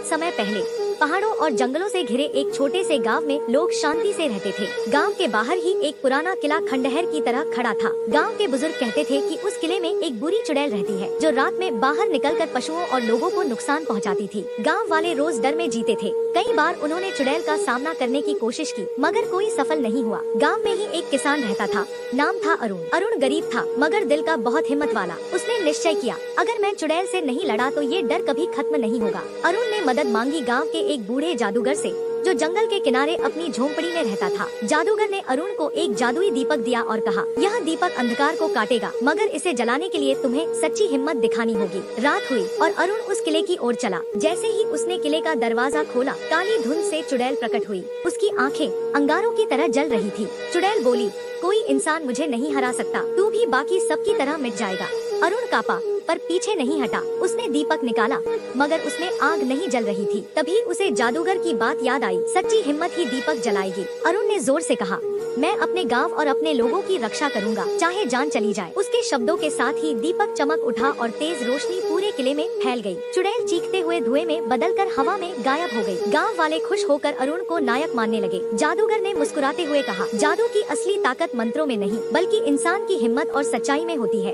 बहुत समय पहले पहाड़ों और जंगलों से घिरे एक छोटे से गांव में लोग शांति से रहते थे। गांव के बाहर ही एक पुराना किला खंडहर की तरह खड़ा था। गांव के बुजुर्ग कहते थे कि उस किले में एक बुरी चुड़ैल रहती है जो रात में बाहर निकलकर पशुओं और लोगों को नुकसान पहुंचाती थी। गांव वाले रोज डर में जीते थे। कई बार उन्होंने चुड़ैल का सामना करने की कोशिश की मगर कोई सफल नहीं हुआ। गाँव में ही एक किसान रहता था, नाम था अरुण। अरुण गरीब था मगर दिल का बहुत हिम्मत वाला। उसने निश्चय किया, अगर मैं चुड़ैल से नहीं लड़ा तो ये डर कभी खत्म नहीं होगा। अरुण ने मदद मांगी गांव के एक बूढ़े जादूगर से जो जंगल के किनारे अपनी झोंपड़ी में रहता था। जादूगर ने अरुण को एक जादुई दीपक दिया और कहा, यह दीपक अंधकार को काटेगा मगर इसे जलाने के लिए तुम्हें सच्ची हिम्मत दिखानी होगी। रात हुई और अरुण उस किले की ओर चला। जैसे ही उसने किले का दरवाजा खोला, काली धुंध से चुड़ैल प्रकट हुई। उसकी आंखें अंगारों की तरह जल रही थी। चुड़ैल बोली, कोई इंसान मुझे नहीं हरा सकता, तू भी बाकी सबकी तरह मिट जाएगा। अरुण कांपा पर पीछे नहीं हटा। उसने दीपक निकाला मगर उसमें आग नहीं जल रही थी। तभी उसे जादूगर की बात याद आई, सच्ची हिम्मत ही दीपक जलाएगी। अरुण ने जोर से कहा, मैं अपने गांव और अपने लोगों की रक्षा करूंगा, चाहे जान चली जाए। उसके शब्दों के साथ ही दीपक चमक उठा और तेज रोशनी पूरे किले में फैल गई। चुड़ैल चीखते हुए धुएं में बदलकर हवा में गायब हो गई। गांव वाले खुश होकर अरुण को नायक मानने लगे। जादूगर ने मुस्कुराते हुए कहा, जादू की असली ताकत मंत्रों में नहीं बल्कि इंसान की हिम्मत और सच्चाई में होती है।